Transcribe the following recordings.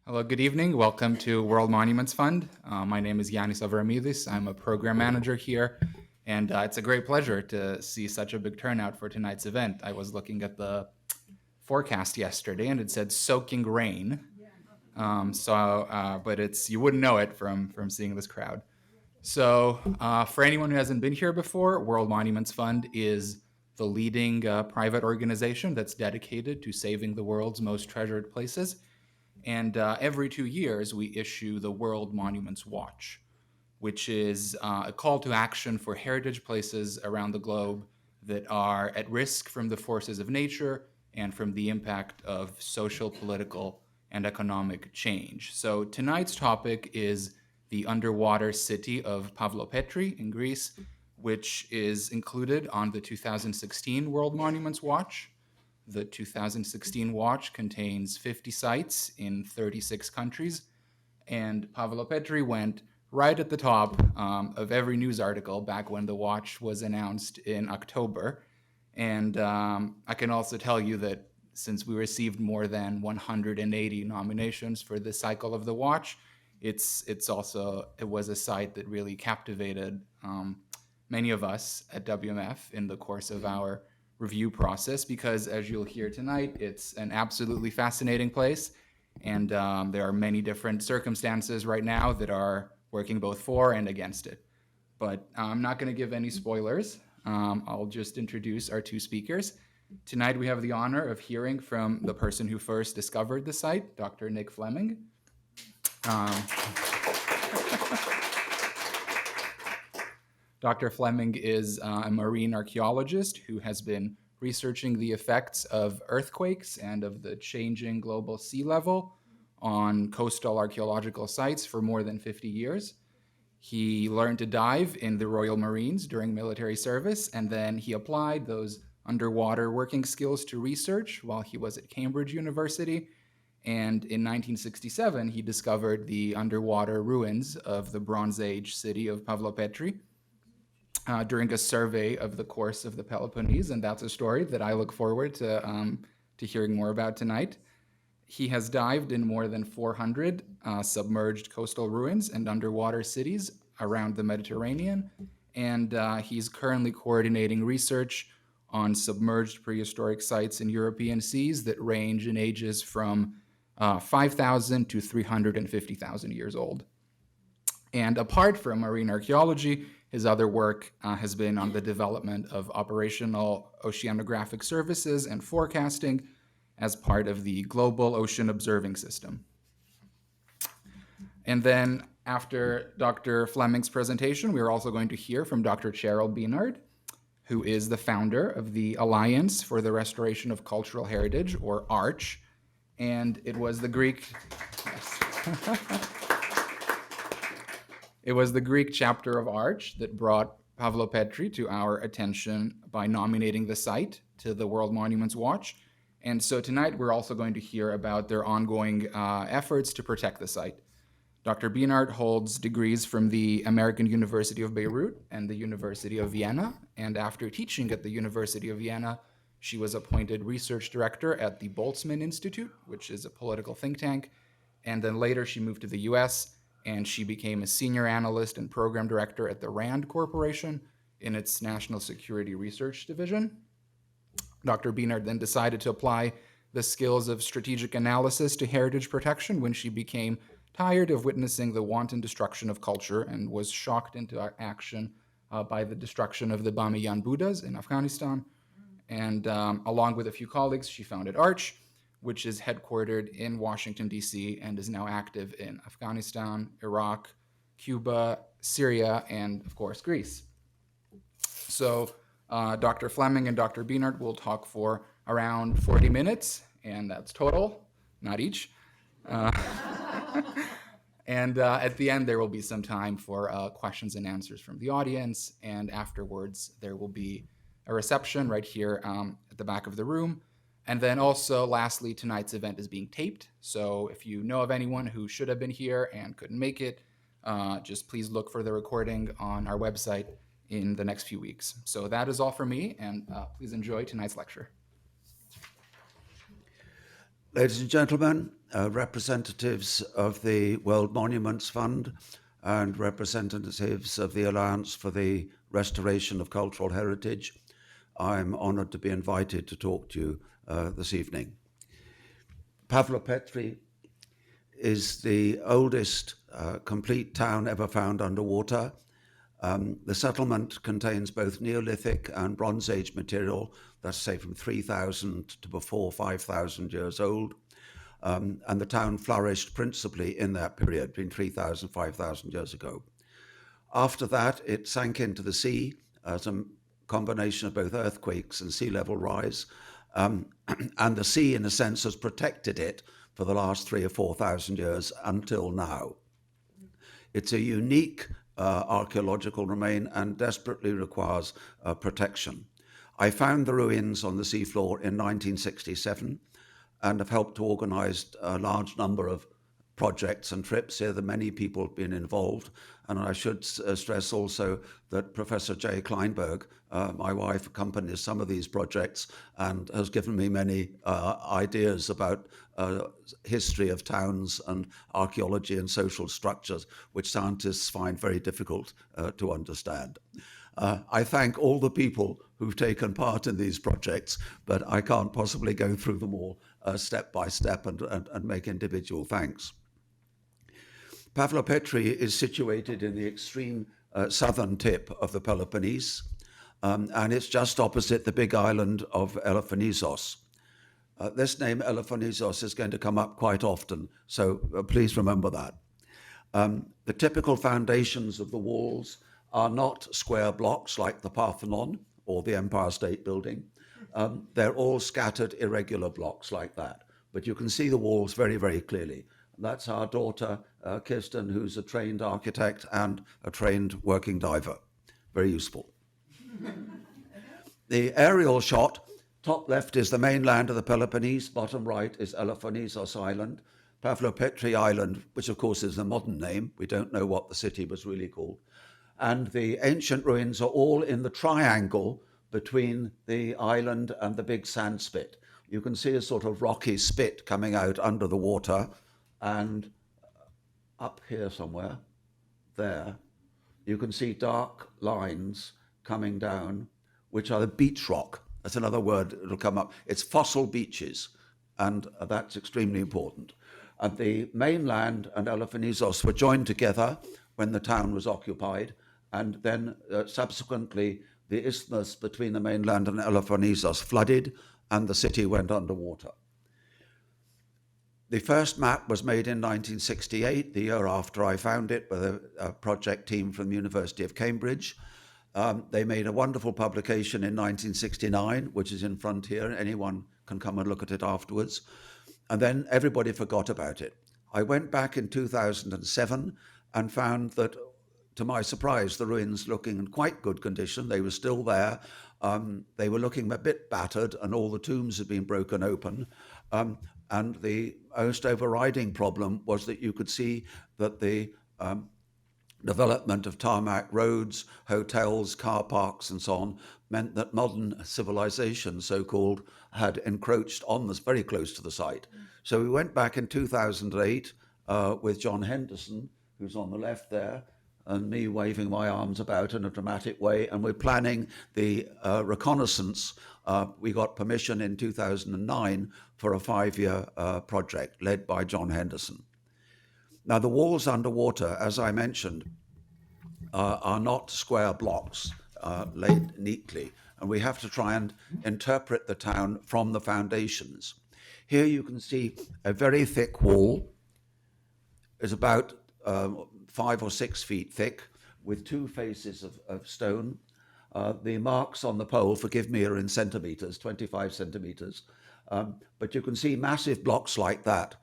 Hello, good evening. Welcome to World Monuments Fund. My name is Yanis Avramidis. I'm a program manager here, and it's a great pleasure to see such a big turnout for tonight's event. I was looking at the forecast yesterday, and it said soaking rain. But you wouldn't know it from seeing this crowd. So, for anyone who hasn't been here before, World Monuments Fund is the leading private organization that's dedicated to saving the world's most treasured places. And every 2 years, we issue the World Monuments Watch, which is a call to action for heritage places around the globe that are at risk from the forces of nature and from the impact of social, political, and economic change. So tonight's topic is the underwater city of Pavlopetri in Greece, which is included on the 2016 World Monuments Watch. The 2016 watch contains 50 sites in 36 countries, and Pavlopetri went right at the top of every news article back when the watch was announced in October. And I can also tell you that since we received more than 180 nominations for this cycle of the watch, it was a site that really captivated many of us at WMF in the course of our review process, because as you'll hear tonight, it's an absolutely fascinating place, and there are many different circumstances right now that are working both for and against it. But I'm not going to give any spoilers. I'll just introduce our two speakers. Tonight we have the honor of hearing from the person who first discovered the site, Dr. Nick Flemming. Dr. Flemming is a marine archaeologist who has been researching the effects of earthquakes and of the changing global sea level on coastal archaeological sites for more than 50 years. He learned to dive in the Royal Marines during military service, and then he applied those underwater working skills to research while he was at Cambridge University. And in 1967, he discovered the underwater ruins of the Bronze Age city of Pavlopetri during a survey of the course of the Peloponnese, and that's a story that I look forward to hearing more about tonight. He has dived in more than 400 submerged coastal ruins and underwater cities around the Mediterranean, and he's currently coordinating research on submerged prehistoric sites in European seas that range in ages from 5,000 to 350,000 years old. And apart from marine archaeology, his other work has been on the development of operational oceanographic services and forecasting as part of the Global Ocean Observing System. And then after Dr. Flemming's presentation, we are also going to hear from Dr. Cheryl Benard, who is the founder of the Alliance for the Restoration of Cultural Heritage, or ARCH, and it was the Greek... Yes. It was the Greek chapter of ARCH that brought Pavlopetri to our attention by nominating the site to the World Monuments Watch. And so tonight we're also going to hear about their ongoing efforts to protect the site. Dr. Benard holds degrees from the American University of Beirut and the University of Vienna. And after teaching at the University of Vienna, she was appointed research director at the Boltzmann Institute, which is a political think tank. And then later she moved to the US, and she became a senior analyst and program director at the RAND Corporation in its National Security Research Division. Dr. Benard then decided to apply the skills of strategic analysis to heritage protection when she became tired of witnessing the wanton destruction of culture and was shocked into action by the destruction of the Bamiyan Buddhas in Afghanistan. And along with a few colleagues, she founded ARCH, which is headquartered in Washington, D.C., and is now active in Afghanistan, Iraq, Cuba, Syria, and, of course, Greece. So Dr. Flemming and Dr. Benard will talk for around 40 minutes, and that's total, not each. And at the end, there will be some time for questions and answers from the audience, and afterwards, there will be a reception right here at the back of the room. And then also, lastly, tonight's event is being taped. So if you know of anyone who should have been here and couldn't make it, just please look for the recording on our website in the next few weeks. So that is all for me, and please enjoy tonight's lecture. Ladies and gentlemen, representatives of the World Monuments Fund and representatives of the Alliance for the Restoration of Cultural Heritage, I'm honored to be invited to talk to you this evening. Pavlopetri is the oldest complete town ever found underwater. The settlement contains both Neolithic and Bronze Age material, that's say from 3,000 to before 5,000 years old. And the town flourished principally in that period, between 3,000 and 5,000 years ago. After that, it sank into the sea as a combination of both earthquakes and sea level rise. And the sea, in a sense, has protected it for the last 3,000 or 4,000 years until now. It's a unique archaeological remain and desperately requires protection. I found the ruins on the seafloor in 1967 and have helped to organize a large number of projects and trips here. That many people have been involved. And I should stress also that Professor Jay Kleinberg, my wife, accompanies some of these projects and has given me many ideas about history of towns and archaeology and social structures, which scientists find very difficult to understand. I thank all the people who've taken part in these projects, but I can't possibly go through them all step by step and make individual thanks. Pavlopetri is situated in the extreme southern tip of the Peloponnese, and it's just opposite the big island of Elafonisos. This name Elafonisos is going to come up quite often, so please remember that. The typical foundations of the walls are not square blocks like the Parthenon or the Empire State Building. They're all scattered irregular blocks like that, but you can see the walls very, very clearly. That's our daughter, Kirsten, who's a trained architect and a trained working diver. Very useful. The aerial shot, top left is the mainland of the Peloponnese, bottom right is Elafonisos Island. Pavlopetri Island, which of course is the modern name, we don't know what the city was really called. And the ancient ruins are all in the triangle between the island and the big sand spit. You can see a sort of rocky spit coming out under the water, and up here somewhere, there, you can see dark lines coming down, which are the beach rock. That's another word that'll come up. It's fossil beaches, and that's extremely important. And the mainland and Elafonisos were joined together when the town was occupied, and then subsequently the isthmus between the mainland and Elafonisos flooded, and the city went underwater. The first map was made in 1968, the year after I found it, with a project team from the University of Cambridge. They made a wonderful publication in 1969, which is in front here. Anyone can come and look at it afterwards. And then everybody forgot about it. I went back in 2007 and found that, to my surprise, the ruins looking in quite good condition. They were still there. They were looking a bit battered, and all the tombs had been broken open. And the most overriding problem was that you could see that the development of tarmac roads, hotels, car parks, and so on meant that modern civilization, so-called, had encroached on this very close to the site. So we went back in 2008 with John Henderson, who's on the left there, and me waving my arms about in a dramatic way, and we're planning the reconnaissance. We got permission in 2009 for a 5-year project led by John Henderson. Now, the walls underwater, as I mentioned, are not square blocks laid neatly, and we have to try and interpret the town from the foundations. Here you can see a very thick wall. It's about 5 or 6 feet thick, with 2 faces of stone. The marks on the pole, forgive me, are in centimeters, 25 centimeters. But you can see massive blocks like that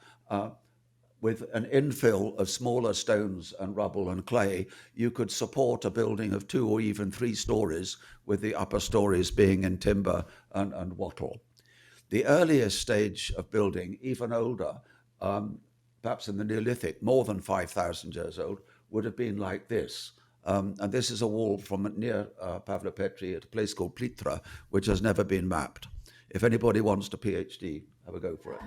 with an infill of smaller stones and rubble and clay. You could support a building of 2 or even 3 stories, with the upper stories being in timber and wattle. The earliest stage of building, even older, perhaps in the Neolithic, more than 5,000 years old, would have been like this. And this is a wall from near Pavlopetri at a place called Preliterate, which has never been mapped. If anybody wants to PhD, Have a go for it.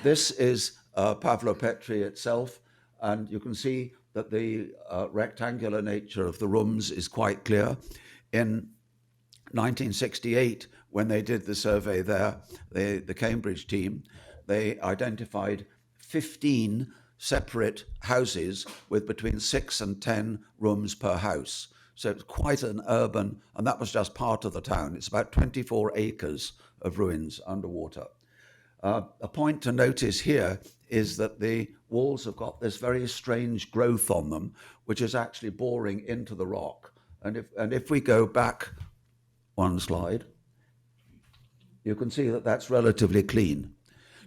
This is Pavlopetri itself, and you can see that the rectangular nature of the rooms is quite clear. In 1968, when they did the survey there, the Cambridge team, they identified 15 separate houses with between 6 and 10 rooms per house. So it's quite an urban, and that was just part of the town. It's about 24 acres of ruins underwater. A point to notice here is that the walls have got this very strange growth on them, which is actually boring into the rock. And if we go back one slide, you can see that that's relatively clean.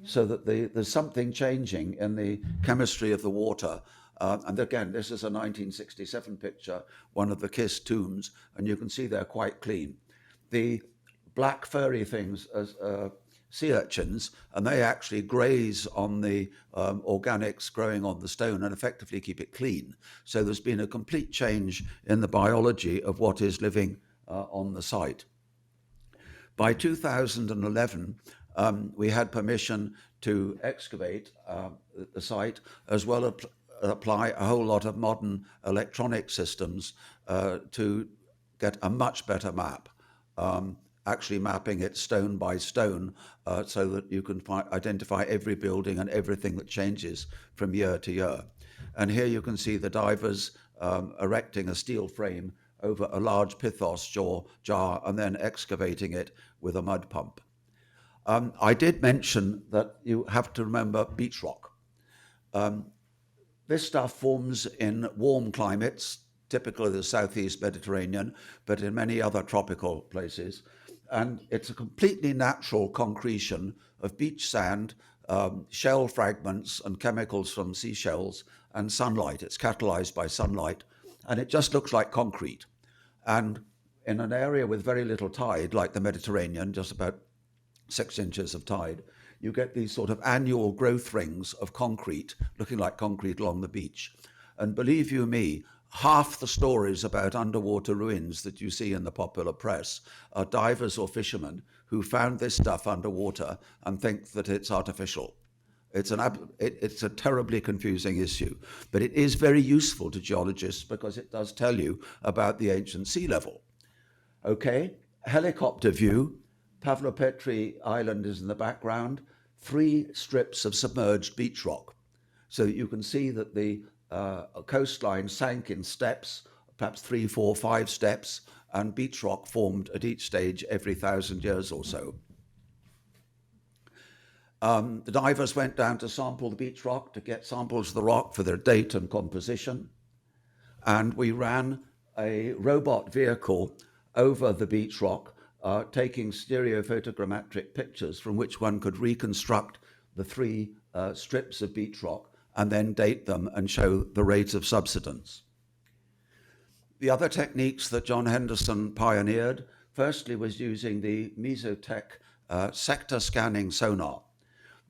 So that there's something changing in the chemistry of the water. And again, this is a 1967 picture, one of the Kiss tombs, and you can see they're quite clean. The black furry things are sea urchins, and they actually graze on the organics growing on the stone and effectively keep it clean. So there's been a complete change in the biology of what is living on the site. By 2011, we had permission to excavate the site, as well as apply a whole lot of modern electronic systems to get a much better map, actually mapping it stone by stone so that you can identify every building and everything that changes from year to year. And here you can see the divers erecting a steel frame over a large pithos jar and then excavating it with a mud pump. I did mention that you have to remember beach rock. This stuff forms in warm climates, typical of the Southeast Mediterranean, but in many other tropical places. And it's a completely natural concretion of beach sand, shell fragments and chemicals from seashells and sunlight. It's catalyzed by sunlight, and it just looks like concrete. And in an area with very little tide, like the Mediterranean, just about 6 inches of tide, you get these sort of annual growth rings of concrete, looking like concrete along the beach. And believe you me, half the stories about underwater ruins that you see in the popular press are divers or fishermen who found this stuff underwater and think that it's artificial. It's a terribly confusing issue, but it is very useful to geologists because it does tell you about the ancient sea level. Okay, helicopter view. Pavlopetri Island is in the background, 3 strips of submerged beach rock. So that you can see that the coastline sank in steps, perhaps 3, 4, 5 steps, and beach rock formed at each stage every 1,000 years or so. The divers went down to sample the beach rock to get samples of the rock for their date and composition. And we ran a robot vehicle over the beach rock, taking stereophotogrammetric pictures from which one could reconstruct the 3 strips of beach rock and then date them and show the rate of subsidence. The other techniques that John Henderson pioneered, firstly, was using the Mesotech sector scanning sonar.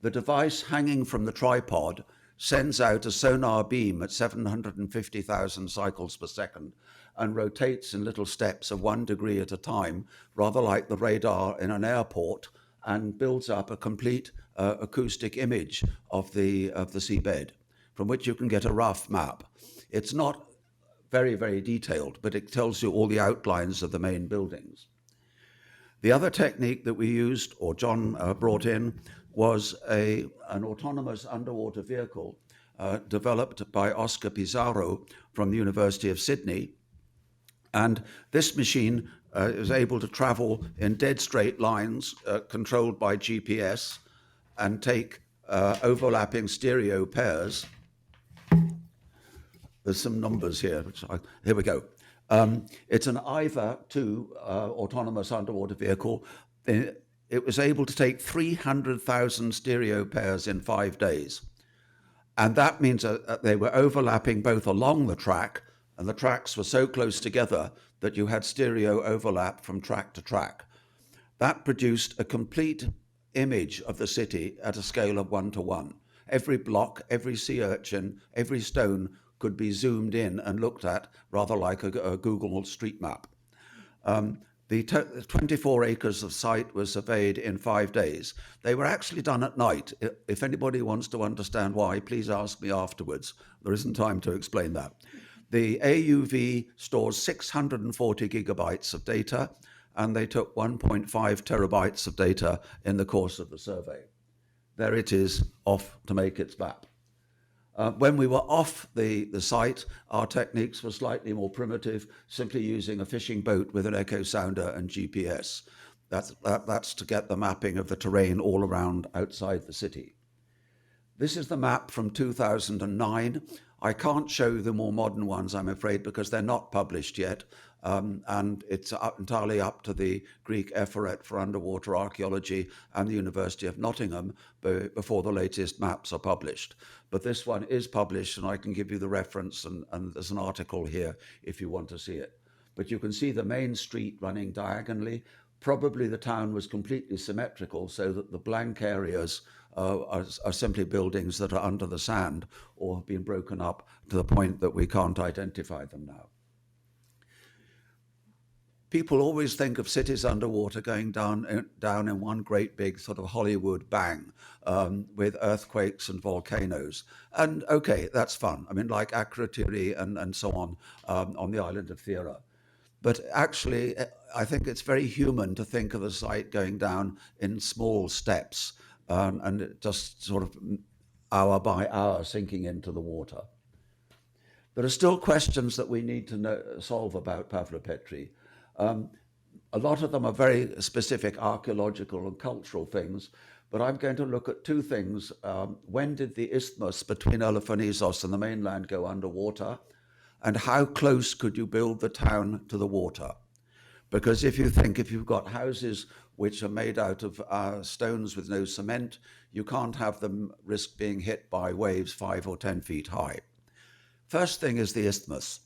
The device hanging from the tripod sends out a sonar beam at 750,000 cycles per second and rotates in little steps of 1 degree at a time, rather like the radar in an airport, and builds up a complete acoustic image of the seabed, from which you can get a rough map. It's not very, very detailed, but it tells you all the outlines of the main buildings. The other technique that we used, or John brought in, was an autonomous underwater vehicle developed by Oscar Pizarro from the University of Sydney. And this machine is able to travel in dead straight lines controlled by GPS and take overlapping stereo pairs. There's some numbers here. Here we go. It's an IVA 2 autonomous underwater vehicle. It was able to take 300,000 stereo pairs in 5 days. And that means that they were overlapping both along the track, and the tracks were so close together that you had stereo overlap from track to track. That produced a complete image of the city at a scale of 1:1. Every block, every sea urchin, every stone could be zoomed in and looked at rather like a Google street map. The 24 acres of site was surveyed in 5 days. They were actually done at night. If anybody wants to understand why, please ask me afterwards. There isn't time to explain that. The AUV stores 640 gigabytes of data, and they took 1.5 terabytes of data in the course of the survey. There it is, off to make its map. When we were off the site, our techniques were slightly more primitive, simply using a fishing boat with an echo sounder and GPS. That's to get the mapping of the terrain all around outside the city. This is the map from 2009. I can't show the more modern ones, I'm afraid, because they're not published yet. And it's entirely up to the Greek Ephorate for Underwater Archaeology and the University of Nottingham before the latest maps are published. But this one is published, and I can give you the reference, and there's an article here if you want to see it. But you can see the main street running diagonally. Probably the town was completely symmetrical, so that the blank areas are simply buildings that are under the sand or have been broken up to the point that we can't identify them now. People always think of cities underwater going down in one great big sort of Hollywood bang with earthquakes and volcanoes. And okay, that's fun. I mean, like Akrotiri and so on the island of Thera. But actually, I think it's very human to think of the site going down in small steps and just sort of hour by hour sinking into the water. There are still questions that we need to solve about Pavlopetri. A lot of them are very specific archaeological and cultural things, but I'm going to look at two things. When did the isthmus between Elefonisos and the mainland go underwater? And how close could you build the town to the water? Because if you've got houses which are made out of stones with no cement, you can't have them risk being hit by waves 5 or 10 feet high. First thing is the isthmus.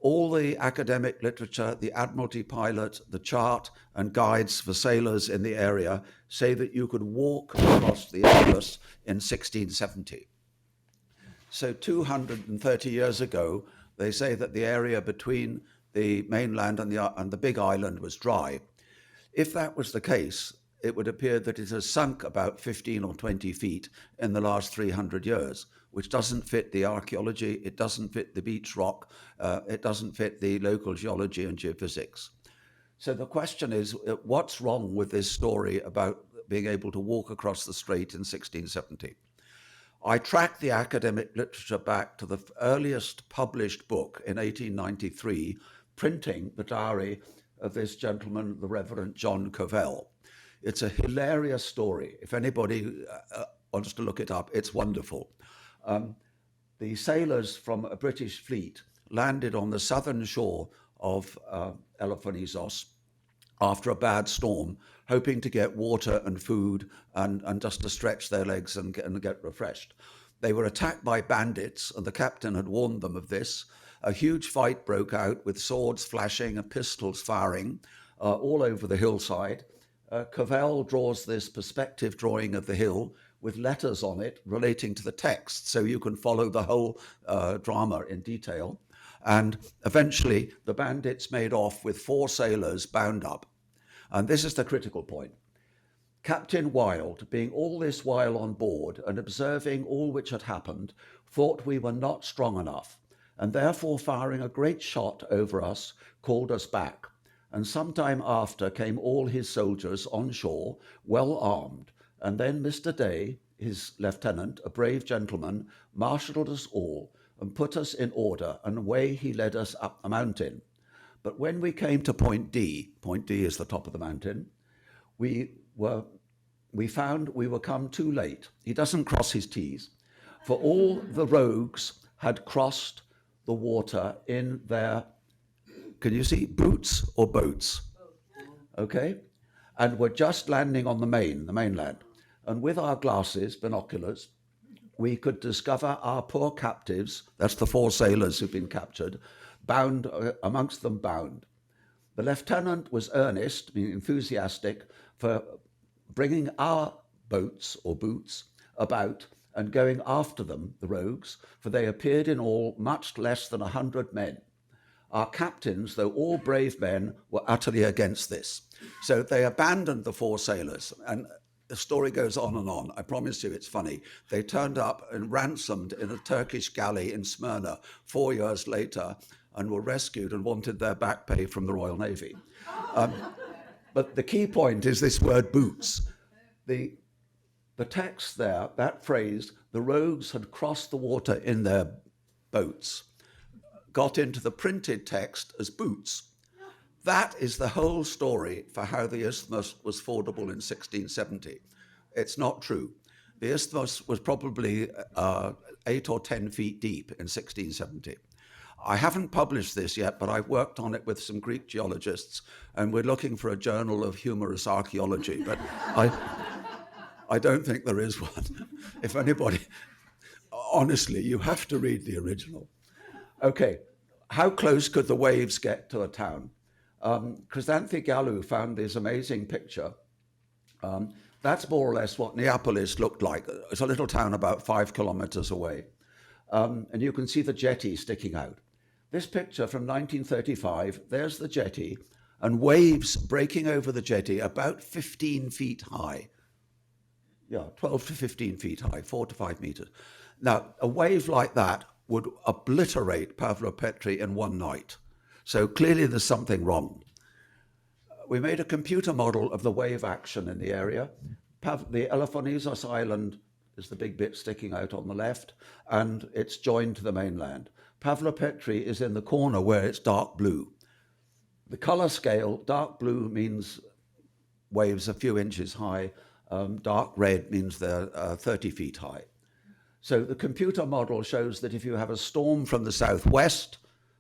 All the academic literature, the Admiralty pilot, the chart, and guides for sailors in the area say that you could walk across the isthmus in 1670. So 230 years ago, they say that the area between the mainland and the big island was dry. If that was the case, it would appear that it has sunk about 15 or 20 feet in the last 300 years, which doesn't fit the archaeology, it doesn't fit the beach rock, it doesn't fit the local geology and geophysics. So the question is, what's wrong with this story about being able to walk across the strait in 1670? I tracked the academic literature back to the earliest published book in 1893, printing the diary of this gentleman, the Reverend John Covell. It's a hilarious story. If anybody wants to look it up, it's wonderful. The sailors from a British fleet landed on the southern shore of Elefonisos after a bad storm, hoping to get water and food and just to stretch their legs and get refreshed. They were attacked by bandits, and the captain had warned them of this. A huge fight broke out with swords flashing and pistols firing all over the hillside. Covell draws this perspective drawing of the hill with letters on it relating to the text, so you can follow the whole drama in detail. And eventually, the bandits made off with 4 sailors bound up. And this is the critical point. Captain Wild, being all this while on board and observing all which had happened, thought we were not strong enough, and therefore firing a great shot over us, called us back. And some time after came all his soldiers on shore, well armed, and then Mr. Day, his lieutenant, a brave gentleman, marshalled us all and put us in order, and away he led us up the mountain. But when we came to Point D is the top of the mountain, we found we were come too late. He doesn't cross his T's, for all the rogues had crossed the water in their, can you see, boots or boats? Okay? And were just landing on the mainland. And with our glasses, binoculars, we could discover our poor captives, that's the 4 sailors who've been captured, bound, amongst them bound. The lieutenant was earnest, enthusiastic, for bringing our boats or boots about and going after them, the rogues, for they appeared in all much less than 100 men. Our captains, though all brave men, were utterly against this. So they abandoned the 4 sailors, and the story goes on and on. I promise you it's funny. They turned up and ransomed in a Turkish galley in Smyrna 4 years later and were rescued and wanted their back pay from the Royal Navy. But the key point is this word boots. The text there, that phrase, the rogues had crossed the water in their boats, got into the printed text as boots. That is the whole story for how the isthmus was fordable in 1670. It's not true. The isthmus was probably 8 or 10 feet deep in 1670. I haven't published this yet, but I've worked on it with some Greek geologists, and we're looking for a journal of humorous archaeology, but I don't think there is one. If anybody, honestly, you have to read the original. Okay, how close could the waves get to a town? Chrysanthi Galou found this amazing picture. That's more or less what Neapolis looked like. It's a little town about 5 kilometers away. And you can see the jetty sticking out. This picture from 1935, there's the jetty, and waves breaking over the jetty about 15 feet high. Yeah, 12 to 15 feet high, 4 to 5 meters. Now, a wave like that would obliterate Pavlopetri in one night. So clearly there's something wrong. We made a computer model of the wave action in the area. The Elefonisos Island is the big bit sticking out on the left, and it's joined to the mainland. Pavlopetri is in the corner where it's dark blue. The color scale, dark blue means waves a few inches high, dark red means they're 30 feet high. So the computer model shows that if you have a storm from the southwest,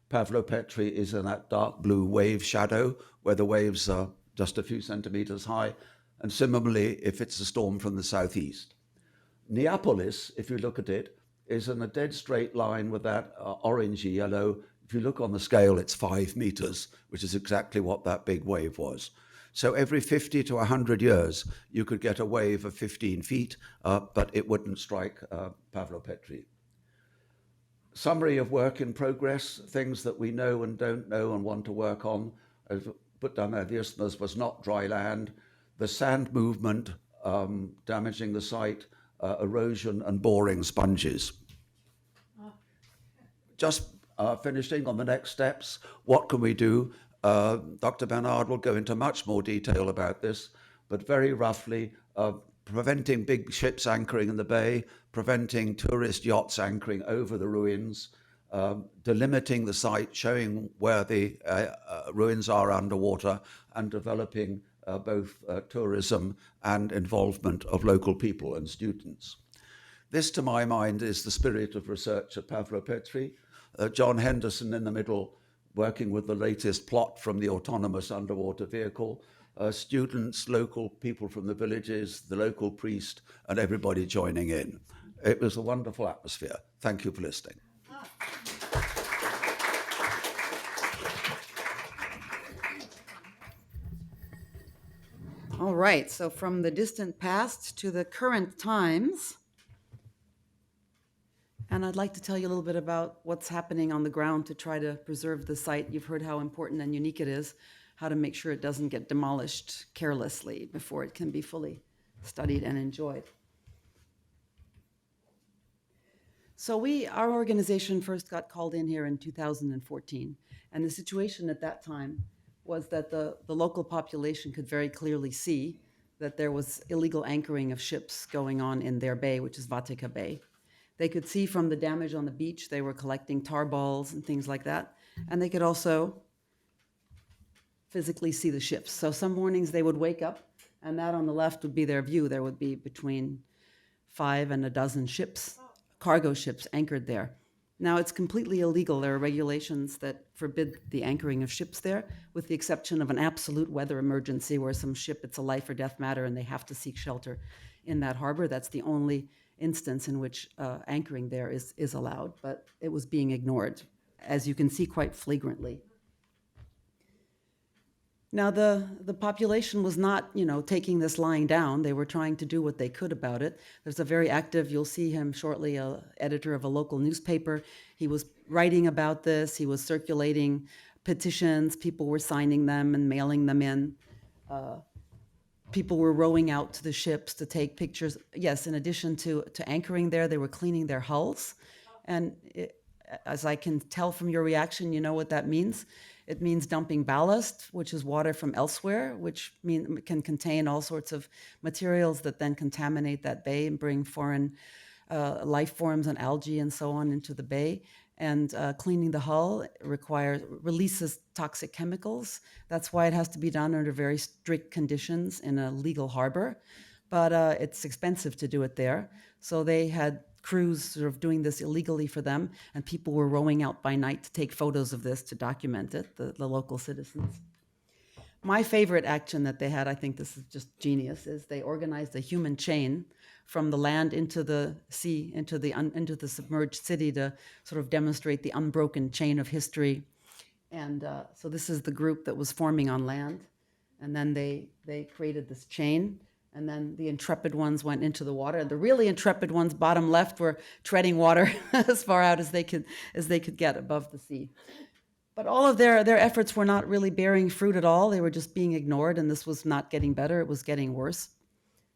Pavlopetri is in that dark blue wave shadow where the waves are just a few centimeters high. And similarly, if it's a storm from the southeast. Neapolis, if you look at it, is in a dead straight line with that orangey yellow. If you look on the scale, it's 5 meters, which is exactly what that big wave was. So every 50 to 100 years, you could get a wave of 15 feet, but it wouldn't strike Pavlopetri. Summary of work in progress, things that we know and don't know and want to work on. I've put down there, the isthmus was not dry land. The sand movement damaging the site, erosion and boring sponges. Just finishing on the next steps, what can we do? Dr. Benard will go into much more detail about this, but very roughly, preventing big ships anchoring in the bay, preventing tourist yachts anchoring over the ruins, delimiting the site, showing where the ruins are underwater, and developing both tourism and involvement of local people and students. This, to my mind, is the spirit of research at Pavlopetri. John Henderson in the middle, working with the latest plot from the autonomous underwater vehicle, students, local people from the villages, the local priest, and everybody joining in. It was a wonderful atmosphere. Thank you for listening. All right, so from the distant past to the current times. And I'd like to tell you a little bit about what's happening on the ground to try to preserve the site. You've heard how important and unique it is, how to make sure it doesn't get demolished carelessly before it can be fully studied and enjoyed. So our organization first got called in here in 2014, and the situation at that time was that the local population could very clearly see that there was illegal anchoring of ships going on in their bay, which is Vatika Bay. They could see from the damage on the beach, they were collecting tar balls and things like that, and they could also physically see the ships. So some mornings they would wake up, and that on the left would be their view. There would be between 5 and a dozen ships, cargo ships anchored there. Now, it's completely illegal. There are regulations that forbid the anchoring of ships there, with the exception of an absolute weather emergency where some ship, it's a life or death matter, and they have to seek shelter in that harbor. That's the only instance in which anchoring there is allowed, but it was being ignored, as you can see, quite flagrantly. Now, the population was not, taking this lying down. They were trying to do what they could about it. There's a very active, you'll see him shortly, editor of a local newspaper. He was writing about this. He was circulating petitions. People were signing them and mailing them in. People were rowing out to the ships to take pictures. Yes, in addition to anchoring there, they were cleaning their hulls. And as I can tell from your reaction, you know what that means. It means dumping ballast, which is water from elsewhere, which can contain all sorts of materials that then contaminate that bay and bring foreign life forms and algae and so on into the bay. And cleaning the hull releases toxic chemicals. That's why it has to be done under very strict conditions in a legal harbor. But it's expensive to do it there. So they had crews sort of doing this illegally for them, and people were rowing out by night to take photos of this to document it, the local citizens. My favorite action that they had, I think this is just genius, is they organized a human chain from the land into the sea, into the submerged city to sort of demonstrate the unbroken chain of history. And so this is the group that was forming on land. And then they created this chain. And then the intrepid ones went into the water. And the really intrepid ones, bottom left, were treading water as far out as they could get above the sea. But all of their efforts were not really bearing fruit at all. They were just being ignored, and this was not getting better. It was getting worse.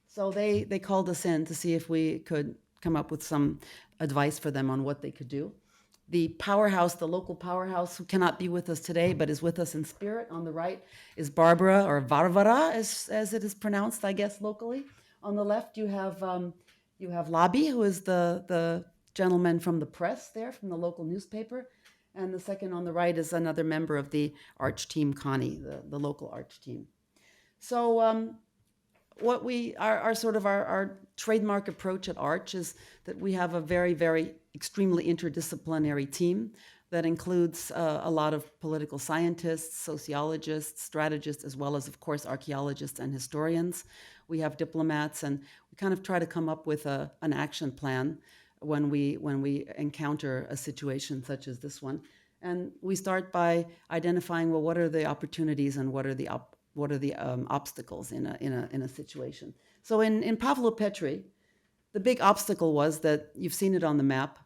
So they called us in to see if we could come up with some advice for them on what they could do. The Powerhouse, the local Powerhouse, who cannot be with us today but is with us in spirit on the right, is Barbara, or Varvara, as it is pronounced, I guess, locally. On the left, you have Labi, who is the gentleman from the press there, from the local newspaper. And the second on the right is another member of the Arch team, Connie, the local Arch team. So our trademark approach at Arch is that we have a very, very extremely interdisciplinary team that includes a lot of political scientists, sociologists, strategists, as well as, of course, archaeologists and historians. We have diplomats, and we kind of try to come up with an action plan when we encounter a situation such as this one. And we start by identifying, well, what are the opportunities and what are the obstacles in a situation. So in Pavlopetri, the big obstacle was that you've seen it on the map.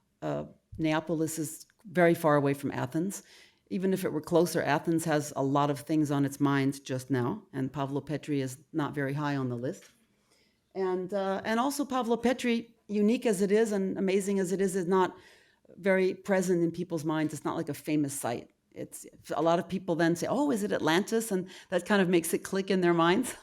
Neapolis is very far away from Athens. Even if it were closer, Athens has a lot of things on its mind just now, and Pavlopetri is not very high on the list. And also Pavlopetri, unique as it is and amazing as it is not very present in people's minds. It's not like a famous site. It's a lot of people then say, "Oh, is it Atlantis?" And that kind of makes it click in their minds.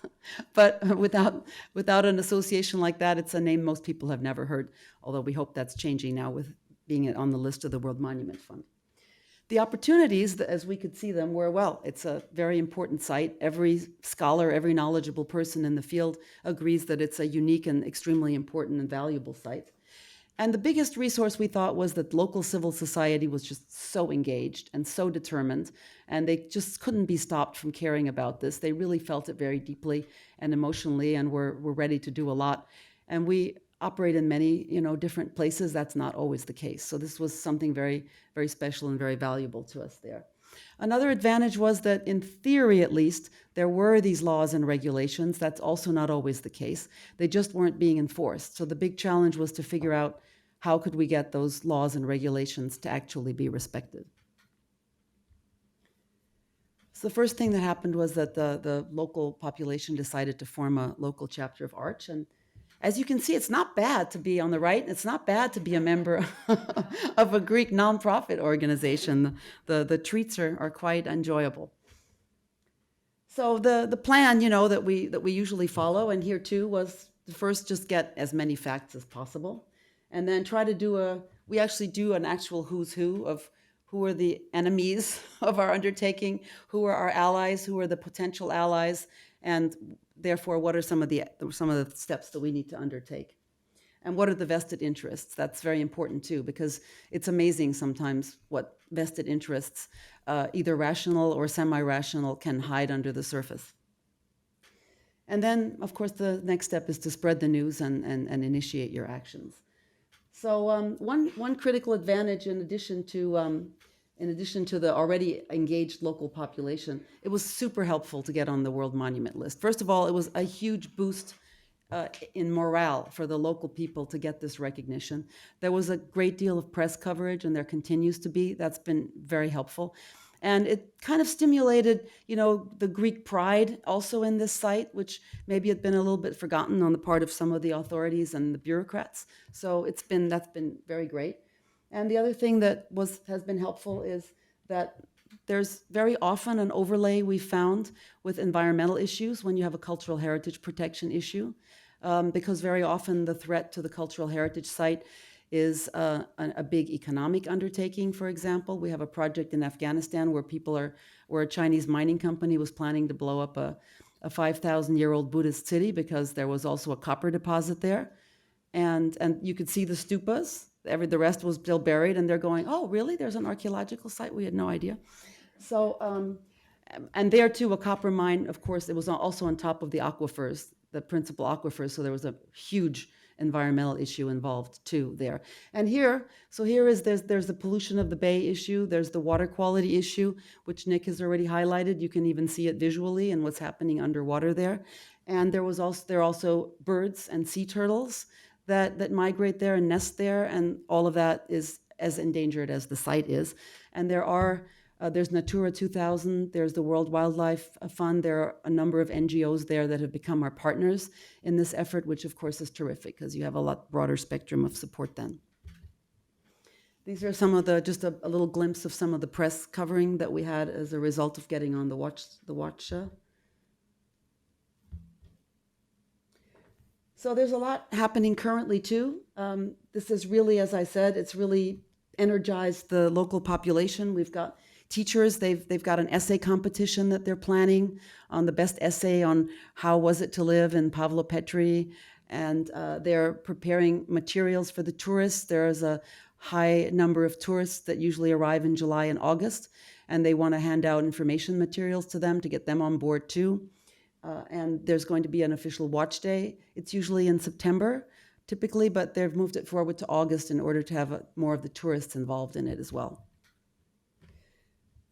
But without an association like that, it's a name most people have never heard. Although we hope that's changing now with being on the list of the World Monument Fund. The opportunities, as we could see them, were, well, it's a very important site. Every scholar, every knowledgeable person in the field agrees that it's a unique and extremely important and valuable site. And the biggest resource we thought was that local civil society was just so engaged and so determined, and they just couldn't be stopped from caring about this. They really felt it very deeply and emotionally, and were ready to do a lot. And we operate in many, different places. That's not always the case. So this was something very, very special and very valuable to us there. Another advantage was that, in theory at least, there were these laws and regulations. That's also not always the case. They just weren't being enforced. So the big challenge was to figure out how could we get those laws and regulations to actually be respected. So the first thing that happened was that the local population decided to form a local chapter of Arch. And as you can see, it's not bad to be on the right. It's not bad to be a member of a Greek nonprofit organization. The treats are quite enjoyable. So the plan, that we usually follow, and here too, was to first just get as many facts as possible, and then try to we actually do an actual who's who of who are the enemies of our undertaking, who are our allies, who are the potential allies, and therefore what are some of the steps that we need to undertake. And what are the vested interests? That's very important too, because it's amazing sometimes what vested interests, either rational or semi-rational, can hide under the surface. And then, of course, the next step is to spread the news and initiate your actions. So one critical advantage, in addition to in addition to the already engaged local population, it was super helpful to get on the World Monument list. First of all, it was a huge boost in morale for the local people to get this recognition. There was a great deal of press coverage, and there continues to be. That's been very helpful. And it kind of stimulated, the Greek pride also in this site, which maybe had been a little bit forgotten on the part of some of the authorities and the bureaucrats. So that's been very great. And the other thing that has been helpful is that there's very often an overlay we found with environmental issues when you have a cultural heritage protection issue, because very often the threat to the cultural heritage site is a big economic undertaking. For example, we have a project in Afghanistan where a Chinese mining company was planning to blow up a 5,000-year-old Buddhist city because there was also a copper deposit there. And you could see the stupas. The rest was still buried, and they're going, oh, really? There's an archaeological site? We had no idea. So, and there too, a copper mine, of course, it was also on top of the aquifers, the principal aquifers, so there was a huge environmental issue involved too there. And there's the pollution of the bay issue, there's the water quality issue, which Nick has already highlighted. You can even see it visually and what's happening underwater there. And there are also birds and sea turtles that migrate there and nest there, and all of that is as endangered as the site is. And there's Natura 2000, there's the World Wildlife Fund, there are a number of NGOs there that have become our partners in this effort, which of course is terrific because you have a lot broader spectrum of support then. These are just a little glimpse of some of the press covering that we had as a result of getting on the watch. So there's a lot happening currently too. This is really, as I said, it's really energized the local population. We've got teachers, they've got an essay competition that they're planning on the best essay on how was it to live in Pavlopetri, and they're preparing materials for the tourists. There's a high number of tourists that usually arrive in July and August, and they want to hand out information materials to them to get them on board too. And there's going to be an official watch day. It's usually in September, typically, but they've moved it forward to August in order to have more of the tourists involved in it as well.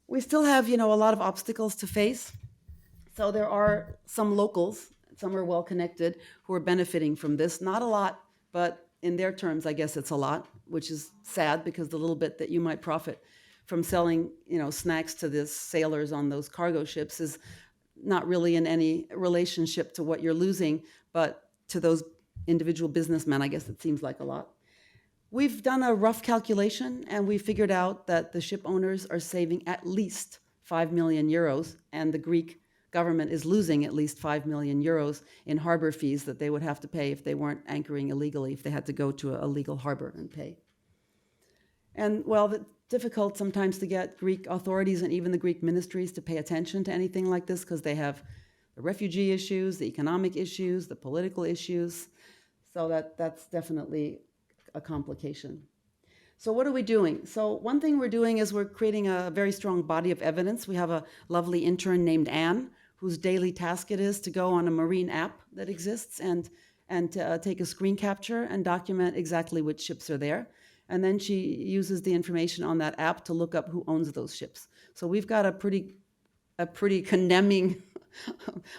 We still have, a lot of obstacles to face. So there are some locals, some are well connected, who are benefiting from this. Not a lot, but in their terms, I guess it's a lot, which is sad because the little bit that you might profit from selling, snacks to the sailors on those cargo ships is not really in any relationship to what you're losing, but to those individual businessmen, I guess it seems like a lot. We've done a rough calculation, and we figured out that the ship owners are saving at least 5 million euros, and the Greek government is losing at least 5 million euros in harbor fees that they would have to pay if they weren't anchoring illegally, if they had to go to a legal harbor and pay. And well, it's difficult sometimes to get Greek authorities and even the Greek ministries to pay attention to anything like this because they have the refugee issues, the economic issues, the political issues. So that's definitely a complication. So what are we doing? So one thing we're doing is we're creating a very strong body of evidence. We have a lovely intern named Anne, whose daily task it is to go on a marine app that exists and to take a screen capture and document exactly which ships are there. And then she uses the information on that app to look up who owns those ships. So we've got a pretty condemning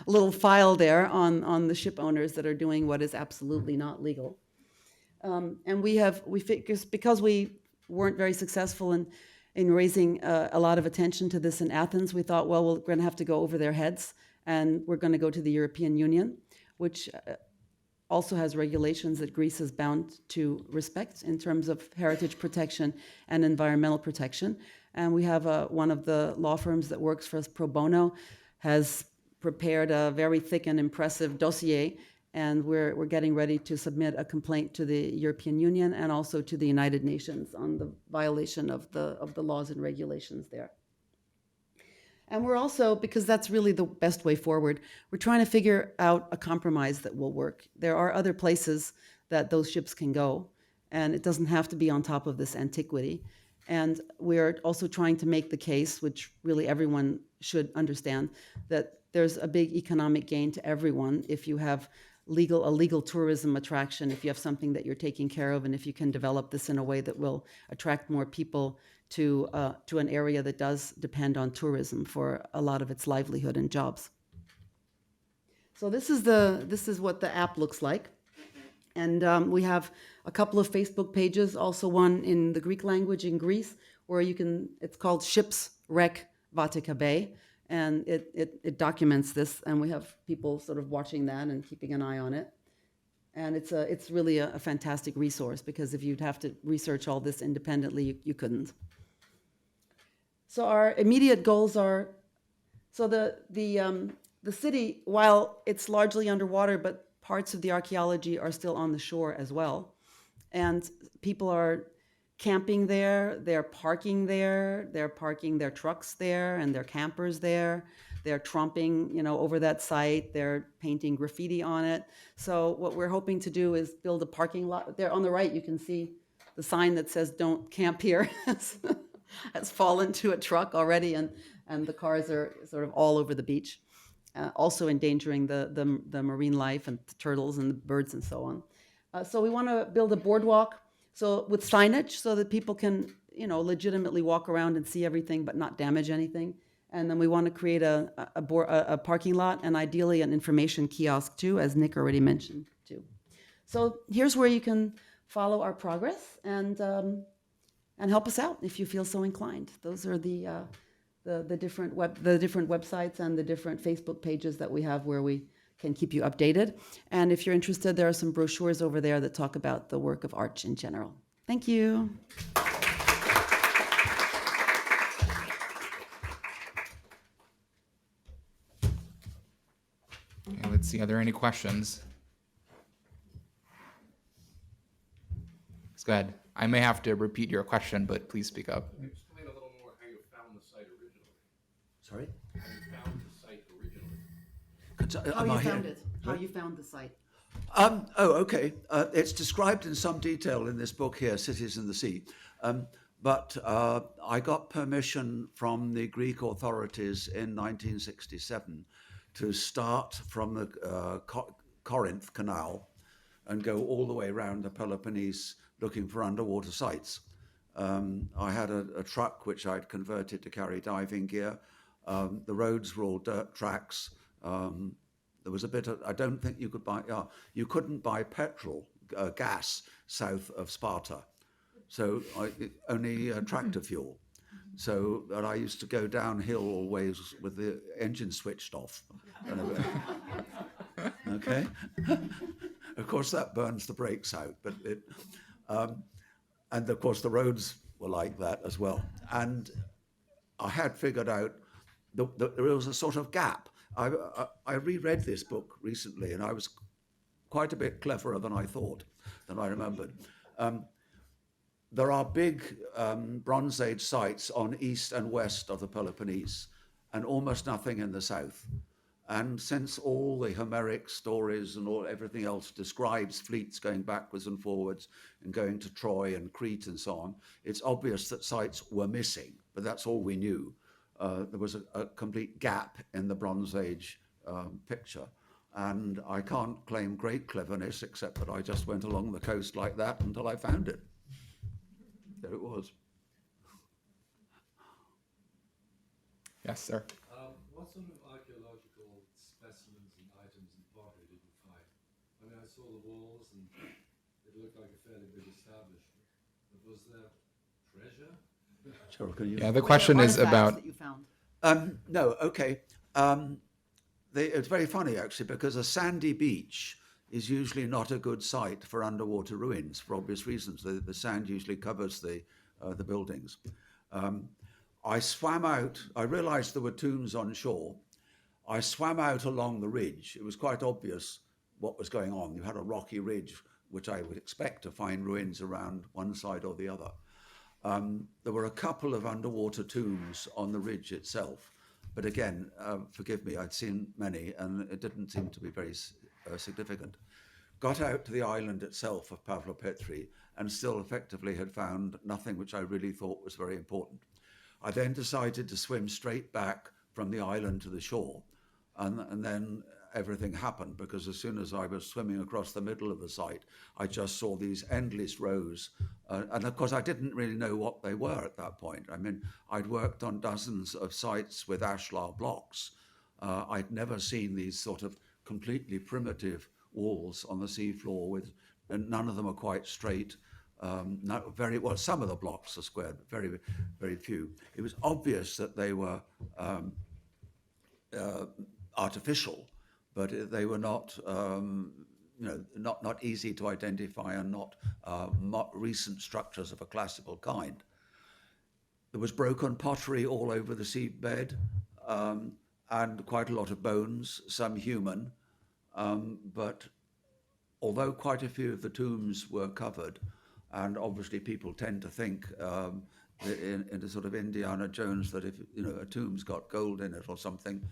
little file there on the ship owners that are doing what is absolutely not legal. And because we weren't very successful in raising a lot of attention to this in Athens, we thought, well, we're going to have to go over their heads, and we're going to go to the European Union, which also has regulations that Greece is bound to respect in terms of heritage protection and environmental protection. And we have one of the law firms that works for us pro bono has prepared a very thick and impressive dossier, and we're getting ready to submit a complaint to the European Union and also to the United Nations on the violation of the laws and regulations there. And we're also, because that's really the best way forward, we're trying to figure out a compromise that will work. There are other places that those ships can go, and it doesn't have to be on top of this antiquity. And we're also trying to make the case, which really everyone should understand, that there's a big economic gain to everyone if you have a legal tourism attraction, if you have something that you're taking care of, and if you can develop this in a way that will attract more people to an area that does depend on tourism for a lot of its livelihood and jobs. So this is what the app looks like. And we have a couple of Facebook pages, also one in the Greek language in Greece, where it's called Ships Wreck Vatika Bay. And it documents this, and we have people sort of watching that and keeping an eye on it. And it's really a fantastic resource, because if you'd have to research all this independently, you couldn't. So our immediate goals are, so the city, while it's largely underwater, but parts of the archaeology are still on the shore as well. And people are camping there, they're parking their trucks there and their campers there. They're tromping, over that site. They're painting graffiti on it. So what we're hoping to do is build a parking lot. There on the right, you can see the sign that says "Don't camp here." has fallen to a truck already, and the cars are sort of all over the beach, also endangering the marine life and the turtles and the birds and so on. So we want to build a boardwalk, so with signage, so that people can, legitimately walk around and see everything but not damage anything. And then we want to create a parking lot, and ideally an information kiosk too, as Nick already mentioned too. So here's where you can follow our progress and help us out if you feel so inclined. Those are the different websites and the different Facebook pages that we have where we can keep you updated. And if you're interested, there are some brochures over there that talk about the work of Arch in general. Thank you. Okay, let's see, are there any questions? Let's go ahead. I may have to repeat your question, but please speak up. Explain a little more how you found the site originally. Sorry? How you found the site originally. How you found it? How you found the site? Okay. It's described in some detail in this book here, Cities in the Sea. But I got permission from the Greek authorities in 1967 to start from the Corinth Canal and go all the way around the Peloponnese looking for underwater sites. I had a truck which I'd converted to carry diving gear. The roads were all dirt tracks. There was a bit of, I don't think you could buy, you couldn't buy petrol, gas south of Sparta. So only tractor fuel. So that I used to go downhill always with the engine switched off. Okay. Of course, that burns the brakes out, but and of course the roads were like that as well. And I had figured out there was a sort of gap. I reread this book recently, and I was quite a bit cleverer than I thought, than I remembered. There are big Bronze Age sites on east and west of the Peloponnese, and almost nothing in the south. And since all the Homeric stories and everything else describes fleets going backwards and forwards and going to Troy and Crete and so on, it's obvious that sites were missing, but that's all we knew. There was a complete gap in the Bronze Age picture. And I can't claim great cleverness, except that I just went along the coast like that until I found it. There it was. Yes, sir. What sort of archaeological specimens and items and pottery did you find? I mean, I saw the walls and it looked like a fairly big establishment. But was there treasure? Cheryl, can you? Yeah, the question is about. That you found? No, okay. It's very funny, actually, because a sandy beach is usually not a good site for underwater ruins for obvious reasons. The sand usually covers the buildings. I swam out. I realized there were tombs on shore. I swam out along the ridge. It was quite obvious what was going on. You had a rocky ridge, which I would expect to find ruins around one side or the other. There were a couple of underwater tombs on the ridge itself. But again, forgive me, I'd seen many, and it didn't seem to be very significant. Got out to the island itself of Pavlopetri and still effectively had found nothing which I really thought was very important. I then decided to swim straight back from the island to the shore. and then everything happened, because as soon as I was swimming across the middle of the site, I just saw these endless rows. And of course, I didn't really know what they were at that point. I mean, I'd worked on dozens of sites with ashlar blocks. I'd never seen these sort of completely primitive walls on the seafloor and none of them are quite straight. Not very well. Some of the blocks are square, but very, very few. It was obvious that they were artificial, but they were not, not easy to identify, and not recent structures of a classical kind. There was broken pottery all over the seabed, and quite a lot of bones, some human, but although quite a few of the tombs were covered, and obviously people tend to think in a sort of Indiana Jones that if a tomb's got gold in it or something,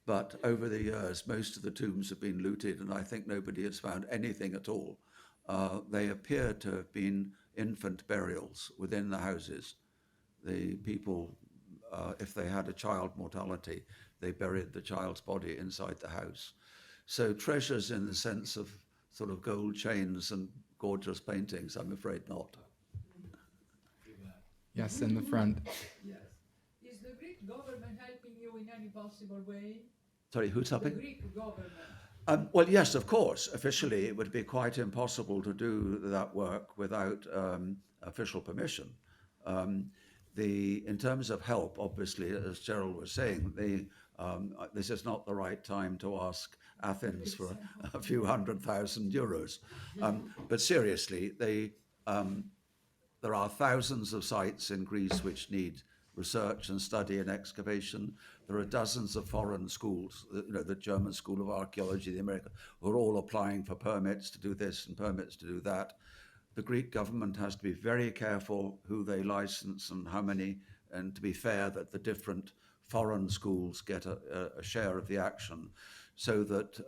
but over the years most of the tombs have been looted, and I think nobody has found anything at all. They appear to have been infant burials within the houses. The people, if they had a child mortality, they buried the child's body inside the house. So treasures in the sense of sort of gold chains and gorgeous paintings, I'm afraid not. Yes, in the front. Yes. Is the Greek government helping you in any possible way? Sorry, who's The helping? Greek government. Well, yes, of course. Officially, it would be quite impossible to do that work without official permission. In terms of help, obviously, as Cheryl was saying, this is not the right time to ask Athens for a few €100,000. But seriously, there are thousands of sites in Greece which need research and study and excavation. There are dozens of foreign schools, the German School of Archaeology, the American, who are all applying for permits to do this and permits to do that. The Greek government has to be very careful who they license and how many, and to be fair that the different foreign schools get a share of the action, so that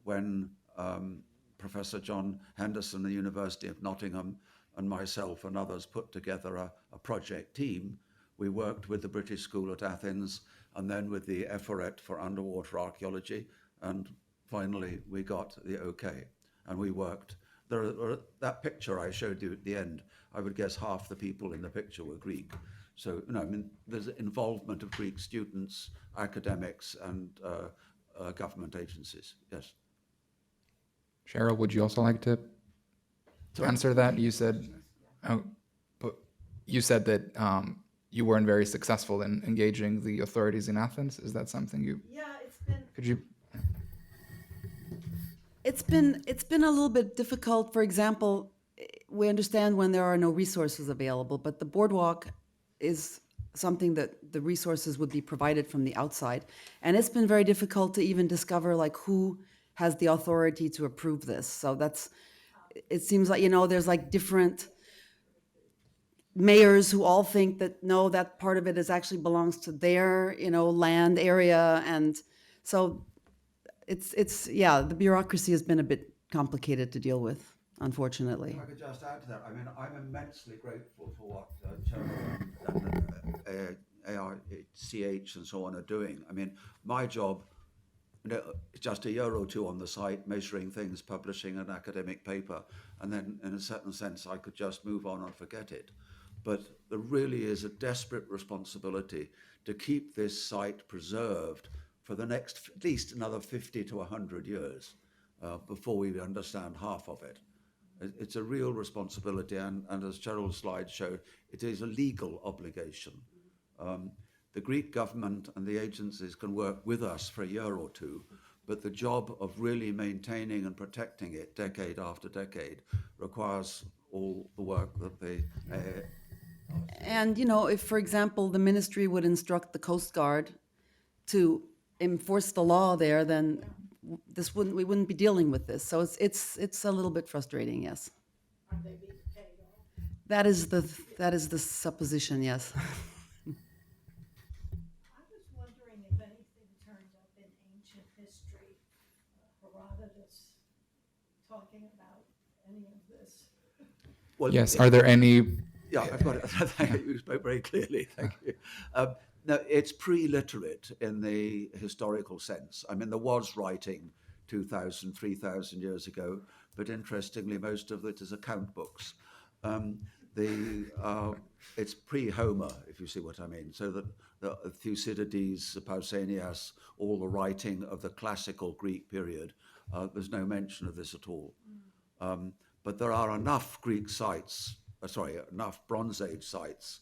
when Professor John Henderson, the University of Nottingham, and myself and others put together a project team, we worked with the British School at Athens and then with the Eforet for underwater archaeology, and finally we got the okay, and we worked. That picture I showed you at the end, I would guess half the people in the picture were Greek. So, there's involvement of Greek students, academics, and government agencies. Yes. Cheryl, would you also like to answer that? You said, that you weren't very successful in engaging the authorities in Athens. Is that something you? Yeah, it's been. Could you? It's been a little bit difficult. For example, we understand when there are no resources available, but the boardwalk is something that the resources would be provided from the outside, and it's been very difficult to even discover who has the authority to approve this. So it seems like there's different mayors who all think that no, that part of it actually belongs to their land area, and so. The bureaucracy has been a bit complicated to deal with, unfortunately. If I could just add to that, I'm immensely grateful for what Cheryl and ARCH and so on are doing. My job, just a year or two on the site, measuring things, publishing an academic paper, and then in a certain sense I could just move on and forget it. But there really is a desperate responsibility to keep this site preserved for the next at least another 50 to 100 years before we understand half of it. It's a real responsibility, and as Cheryl's slide showed, it is a legal obligation. The Greek government and the agencies can work with us for a year or two, but the job of really maintaining and protecting it decade after decade requires all the work that they... And, if, for example, the ministry would instruct the Coast Guard to enforce the law there, then we wouldn't be dealing with this. So it's a little bit frustrating, yes. Are they being paid off? That is the supposition, yes. I was wondering if anything turns up in ancient history, Herodotus talking about any of this. Well, Yes. Are there any? Yeah, I've got it. You spoke very clearly. Thank you. No, it's pre-literate in the historical sense. I mean, there was writing 2,000, 3,000 years ago, but interestingly, most of it is account books. It's pre-Homer, if you see what I mean. So that the Thucydides, Pausanias, all the writing of the classical Greek period, there's no mention of this at all. But there are enough Greek sites, enough Bronze Age sites,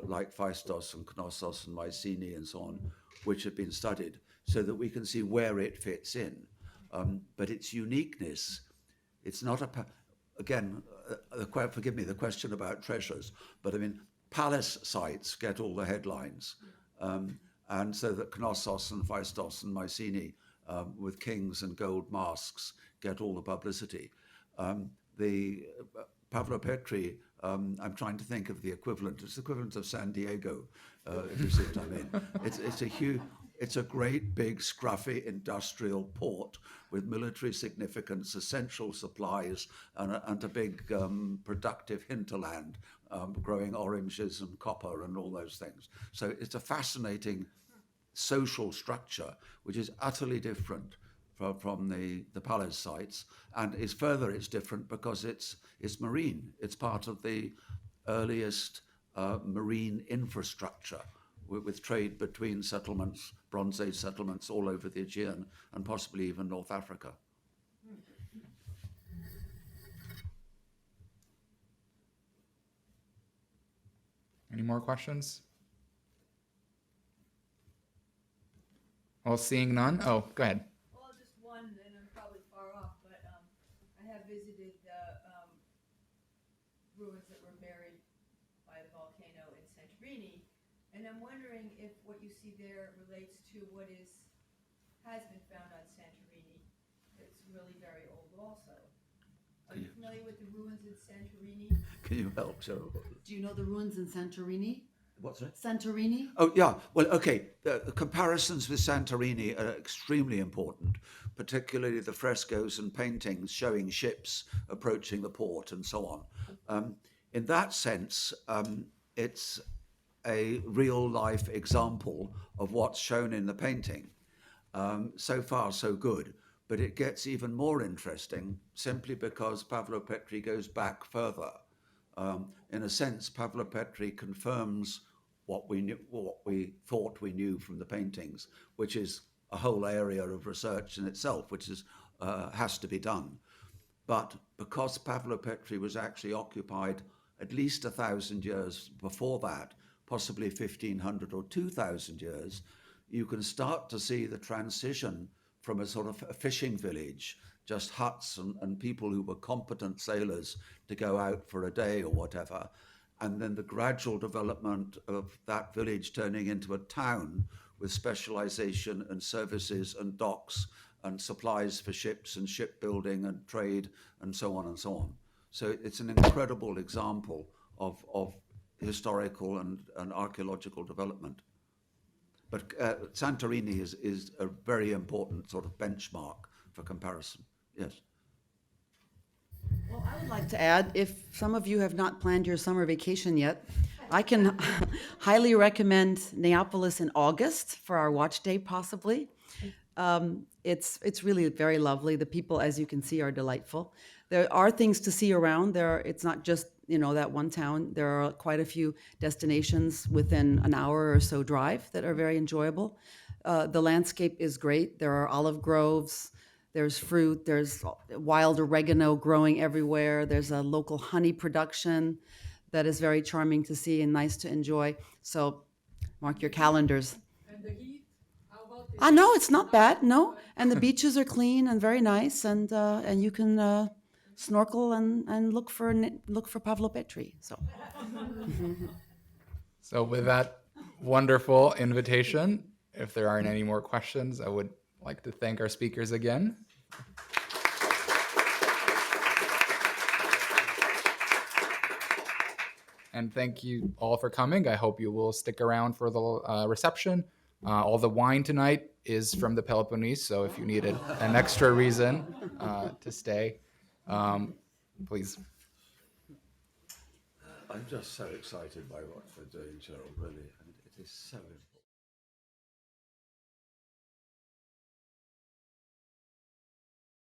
like Phaistos and Knossos and Mycenae and so on, which have been studied, so that we can see where it fits in. But its uniqueness, it's not forgive me, the question about treasures, but I mean, palace sites get all the headlines. And so that Knossos and Phaistos and Mycenae, with kings and gold masks, get all the publicity. The Pavlopetri, I'm trying to think of the equivalent. It's the equivalent of San Diego, if you see what I mean. It's a great, big, scruffy industrial port with military significance, essential supplies, and a big productive hinterland, growing oranges and copper and all those things. So it's a fascinating social structure, which is utterly different from the palace sites, and it's different because it's marine. It's part of the earliest marine infrastructure, with trade between settlements, Bronze Age settlements all over the Aegean and possibly even North Africa. Any more questions? Well, seeing none. Oh, go ahead. Well, just one, and I'm probably far off, but I have visited the ruins that were buried by the volcano in Santorini, and I'm wondering if what you see there relates to what has been found on Santorini. It's really very old also. Are you familiar with the ruins in Santorini? Can you help, Cheryl? Do you know the ruins in Santorini? What's that? Santorini? Oh, yeah. Well, okay. The comparisons with Santorini are extremely important, particularly the frescoes and paintings showing ships approaching the port and so on. In that sense, it's a real-life example of what's shown in the painting. So far, so good. But it gets even more interesting simply because Pavlopetri goes back further. In a sense, Pavlopetri confirms what we thought we knew from the paintings, which is a whole area of research in itself, which has to be done. But because Pavlopetri was actually occupied at least 1,000 years before that, possibly 1,500 or 2,000 years, you can start to see the transition from a sort of a fishing village, just huts and people who were competent sailors to go out for a day or whatever, and then the gradual development of that village turning into a town with specialization and services and docks and supplies for ships and shipbuilding and trade and so on and so on. So it's an incredible example of historical and archaeological development. But Santorini is a very important sort of benchmark for comparison. Yes. Well, I would like to add, if some of you have not planned your summer vacation yet, I can highly recommend Neapolis in August for our watch day, possibly. It's really very lovely. The people, as you can see, are delightful. There are things to see around. It's not just that one town. There are quite a few destinations within an hour or so drive that are very enjoyable. The landscape is great. There are olive groves. There's fruit. There's wild oregano growing everywhere. There's a local honey production that is very charming to see and nice to enjoy. So mark your calendars. And the heat? How about the No, it's not bad. No, and the beaches are clean and very nice, and you can snorkel and look for Pavlopetri. So with that wonderful invitation, if there aren't any more questions, I would like to thank our speakers again. And thank you all for coming. I hope you will stick around for the reception. All the wine tonight is from the Peloponnese, so if you needed an extra reason to stay, please. I'm just so excited by what they're doing, Cheryl, really, and it is so important.